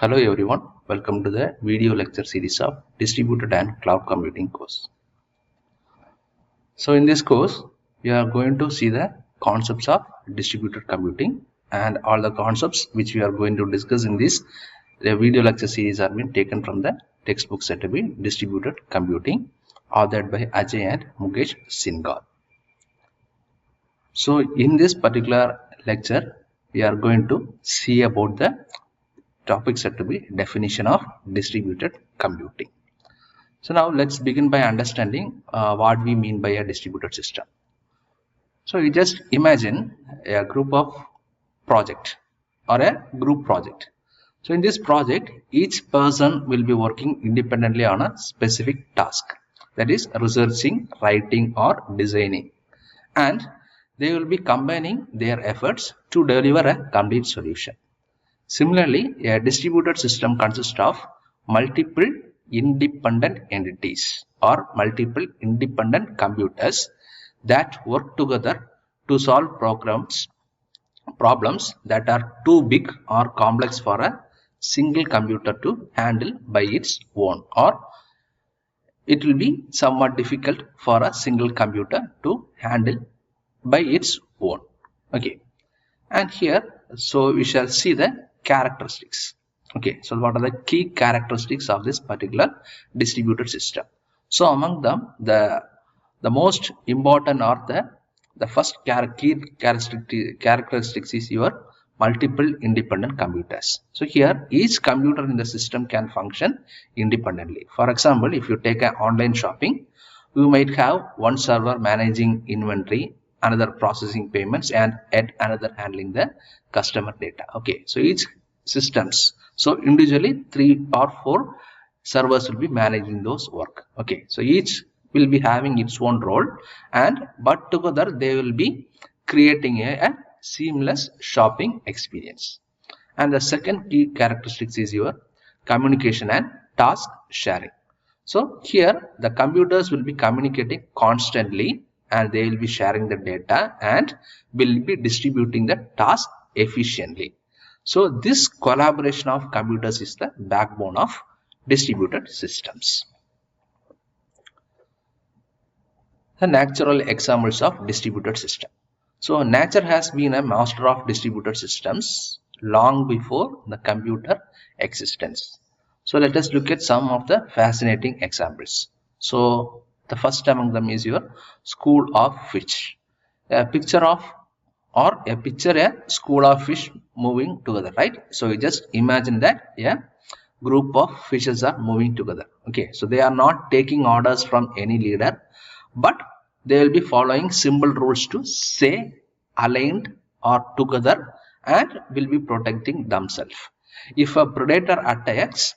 Hello everyone, welcome to the video lecture series of Distributed and Cloud Computing course. So in this course, we are going to see the concepts of distributed computing, and all the concepts which we are going to discuss in this video lecture series are being taken from the textbook set to be Distributed Computing, authored by Ajay and Mukesh Singhal. So in this particular lecture, we are going to see about the topic set to be definition of distributed computing. So now let's begin by understanding what we mean by a distributed system. So you just imagine a group of project or a group project. So in this project, each person will be working independently on a specific task, that is researching, writing or designing, and they will be combining their efforts to deliver a complete solution. Similarly, a distributed system consists of multiple independent entities or multiple independent computers that work together to solve problems that are too big or complex for a single computer to handle by its own, or it will be somewhat difficult for a single computer to handle by its own. Okay, and here so we shall see the characteristics. Okay, so what are the key characteristics of this particular distributed system? So among them, the most important or the first key characteristics is your multiple independent computers. So here each computer in the system can function independently. For example, if you take an online shopping, you might have one server managing inventory, another processing payments, and yet another handling the customer data. Okay, so each systems, so individually 3 or 4 servers will be managing those work. Okay, so each will be having its own role, and but together they will be creating a seamless shopping experience. And the second key characteristics is your communication and task sharing. So here the computers will be communicating constantly, and they will be sharing the data and will be distributing the task efficiently. So this collaboration of computers is the backbone of distributed systems. The natural examples of distributed system. So nature has been a master of distributed systems long before the computer existence. So let us look at some of the fascinating examples. So the first among them is your school of fish. A picture a school of fish moving together, right? So you just imagine that group of fishes are moving together. Okay, so they are not taking orders from any leader, but they will be following simple rules to stay aligned or together and will be protecting themselves. If a predator attacks,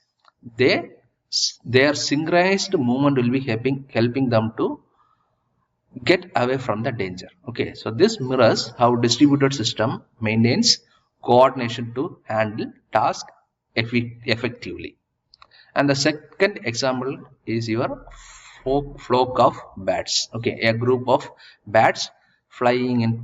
their synchronized movement will be helping them to get away from the danger. Okay, so this mirrors how distributed system maintains coordination to handle tasks effectively. And the second example is your flock of bats. Okay, a group of bats flying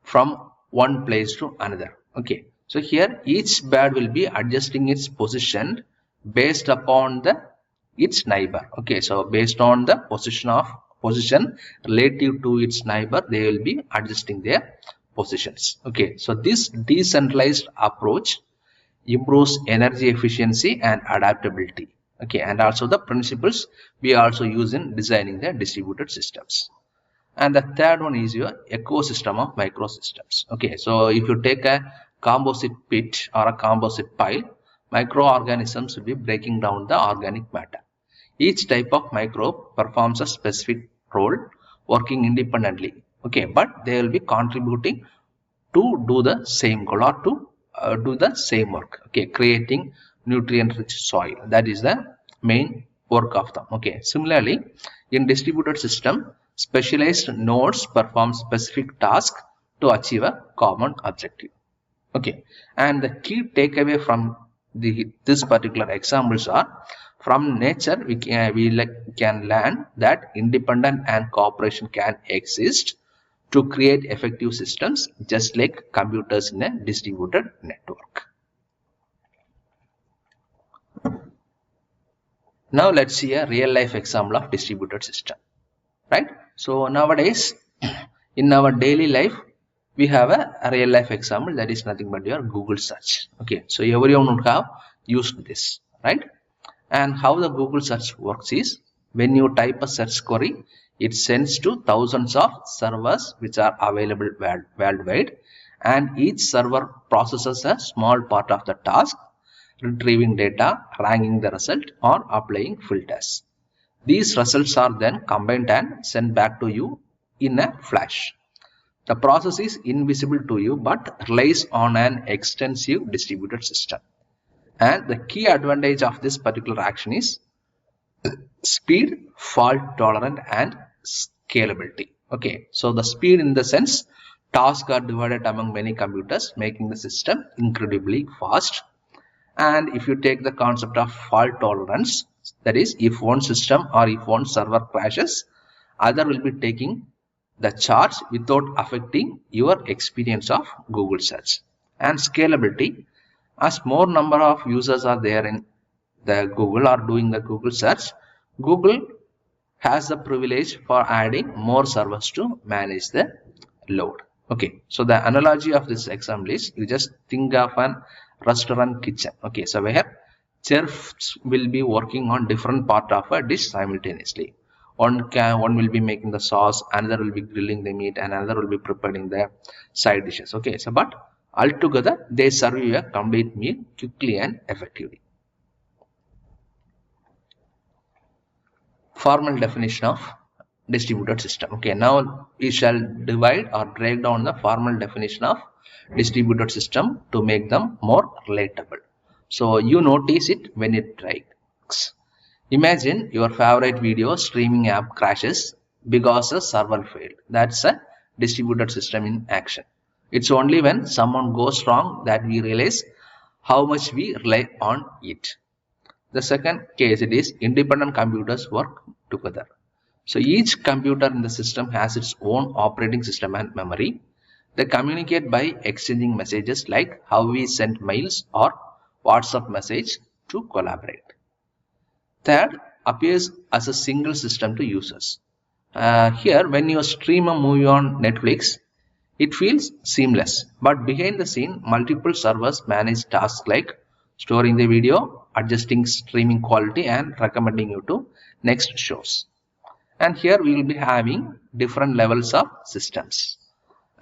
from one place to another. Okay, so here each bird will be adjusting its position based upon its neighbor. Okay, so based on the position relative to its neighbor, they will be adjusting their positions. Okay, so this decentralized approach improves energy efficiency and adaptability. Okay, and also the principles we also use in designing the distributed systems. And the third one is your ecosystem of microsystems. Okay, so if you take a composite pit or a composite pile, microorganisms will be breaking down the organic matter. Each type of microbe performs a specific role, working independently. Okay, but they will be contributing to do the same goal, or to do the same work. Okay, creating nutrient rich soil. That is the main work of them. Okay, similarly in distributed system, specialized nodes perform specific tasks to achieve a common objective. Okay, and the key takeaway from this particular examples are, from nature we can learn that independence and cooperation can exist to create effective systems, just like computers in a distributed network. Now let's see a real life example of distributed system, right? So nowadays in our daily life we have a real life example, that is nothing but your Google search. Okay, so everyone would have used this, right? And how the Google search works is, when you type a search query, it sends to thousands of servers which are available worldwide, and each server processes a small part of the task, retrieving data, ranking the result, or applying filters. These results are then combined and sent back to you in a flash. The process is invisible to you but relies on an extensive distributed system. And the key advantage of this particular action is speed, fault tolerant, and scalability. Okay, so the speed in the sense, tasks are divided among many computers, making the system incredibly fast. And if you take the concept of fault tolerance, that is, if one system or if one server crashes, other will be taking the charge without affecting your experience of Google search. And scalability, as more number of users are there in the Google or doing the Google search, Google has the privilege for adding more servers to manage the load. Okay, so the analogy of this example is, you just think of an restaurant kitchen. Okay, so where chefs will be working on different part of a dish simultaneously. One will be making the sauce, another will be grilling the meat, and another will be preparing the side dishes. Okay, so but altogether they serve you a complete meal quickly and effectively. Formal definition of distributed system. Okay, now we shall divide or break down the formal definition of distributed system to make them more relatable. So you notice it when it breaks. Imagine your favorite video streaming app crashes because a server failed. That's a distributed system in action. It's only when someone goes wrong that we realize how much we rely on it. The second case, it is independent computers work together. So each computer in the system has its own operating system and memory. They communicate by exchanging messages, like how we send mails or WhatsApp message to collaborate. Third, appears as a single system to users. Here, when you stream a movie on Netflix, it feels seamless, but behind the scene, multiple servers manage tasks like storing the video, adjusting streaming quality, and recommending you to next shows. And here we will be having different levels of systems.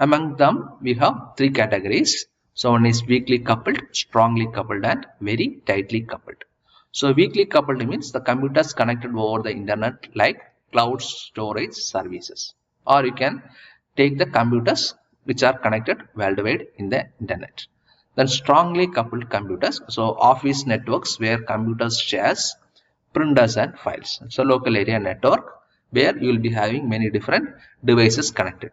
Among them, we have three categories. So one is weakly coupled, strongly coupled, and very tightly coupled. So weakly coupled means the computers connected over the internet, like cloud storage services. Or you can take the computers which are connected worldwide in the internet. Then strongly coupled computers, so office networks where computers shares printers and files. So local area network where you will be having many different devices connected.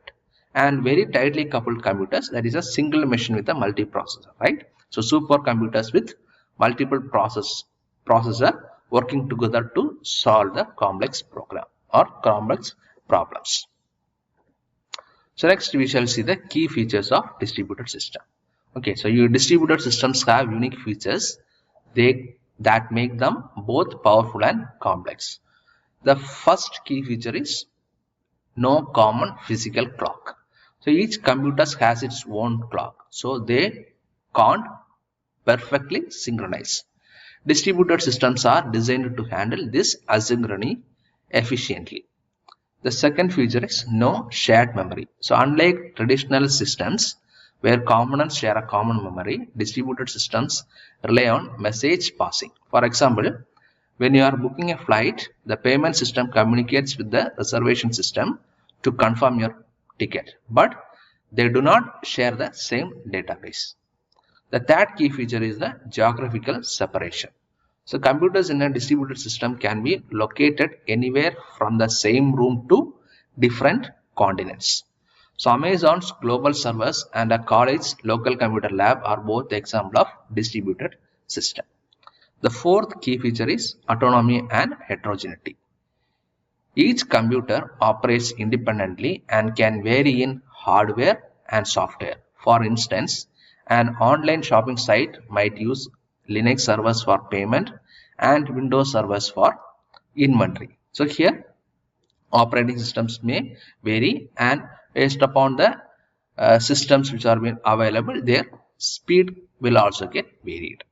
And very tightly coupled computers, that is a single machine with a multiprocessor, right? So supercomputers with multiple processor working together to solve the complex program or complex problems. So next we shall see the key features of distributed system. Okay, so your distributed systems have unique features that make them both powerful and complex. The first key feature is no common physical clock. So each computer has its own clock, so they can't perfectly synchronize. Distributed systems are designed to handle this asynchrony efficiently. The second feature is no shared memory. So unlike traditional systems where components share a common memory, distributed systems rely on message passing. For example, when you are booking a flight, the payment system communicates with the reservation system to confirm your ticket, but they do not share the same database. The third key feature is the geographical separation. So computers in a distributed system can be located anywhere from the same room to different continents. So Amazon's global servers and a college local computer lab are both examples of distributed system. The fourth key feature is autonomy and heterogeneity. Each computer operates independently and can vary in hardware and software. For instance, an online shopping site might use Linux servers for payment and Windows servers for inventory. So here operating systems may vary, and based upon the systems which are being available, their speed will also get varied.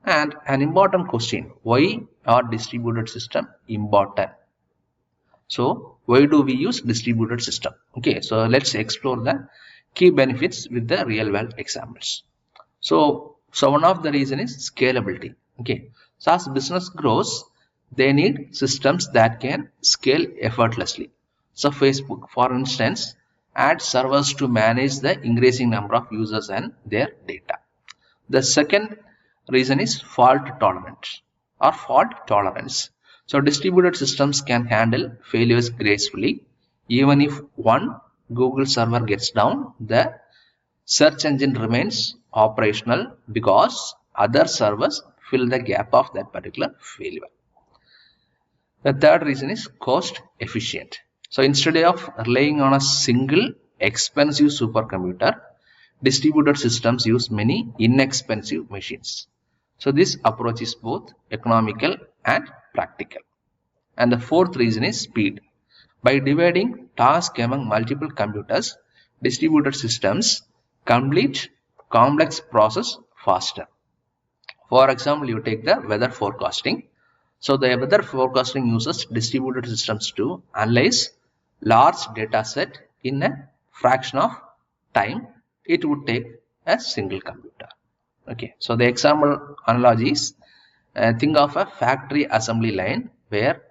And an important question, why are distributed system important? So why do we use distributed system? Okay, so let's explore the key benefits with the real world examples. So one of the reason is scalability. Okay, so as business grows, they need systems that can scale effortlessly. So Facebook, for instance, adds servers to manage the increasing number of users and their data. The second reason is fault tolerance. So distributed systems can handle failures gracefully. Even if one Google server gets down, the search engine remains operational because other servers fill the gap of that particular failure. The third reason is cost efficient. So instead of relying on a single expensive supercomputer, distributed systems use many inexpensive machines. So this approach is both economical and practical. And the fourth reason is speed. By dividing tasks among multiple computers, distributed systems complete complex process faster. For example, you take the weather forecasting. So the weather forecasting uses distributed systems to analyze large data set in a fraction of time it would take a single computer. Okay, so the example analogy is, think of a factory assembly line where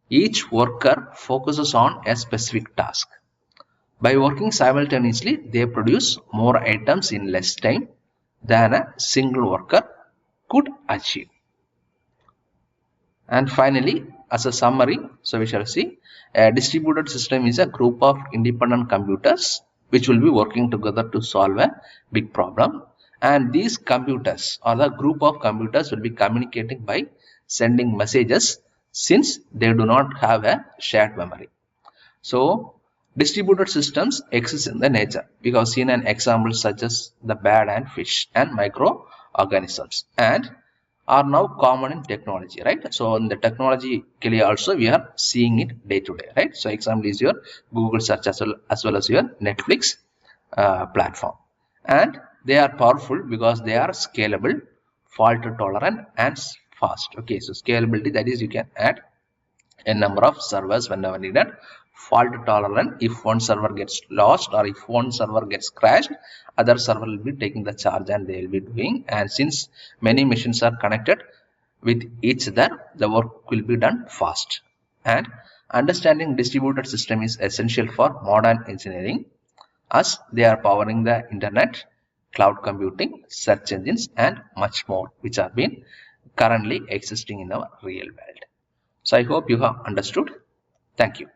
each worker focuses on a specific task. By working simultaneously, they produce more items in less time than a single worker could achieve. And finally, as a summary, so we shall see a distributed system is a group of independent computers which will be working together to solve a big problem. And these computers or the group of computers will be communicating by sending messages, since they do not have a shared memory. So distributed systems exist in the nature. We have seen an example such as the bat and fish and microorganisms, and are now common in technology, right? So in the technologically also we are seeing it day to day, right? So example is your Google search as well as your Netflix platform, and they are powerful because they are scalable, fault tolerant, and fast. Okay, so scalability, that is you can add a number of servers whenever needed. Fault tolerant, if one server gets lost or if one server gets crashed, other server will be taking the charge and they will be doing. And since many machines are connected with each other, the work will be done fast. And understanding distributed system is essential for modern engineering, as they are powering the internet, cloud computing, search engines, and much more, which are being currently existing in our real world. So I hope you have understood. Thank you.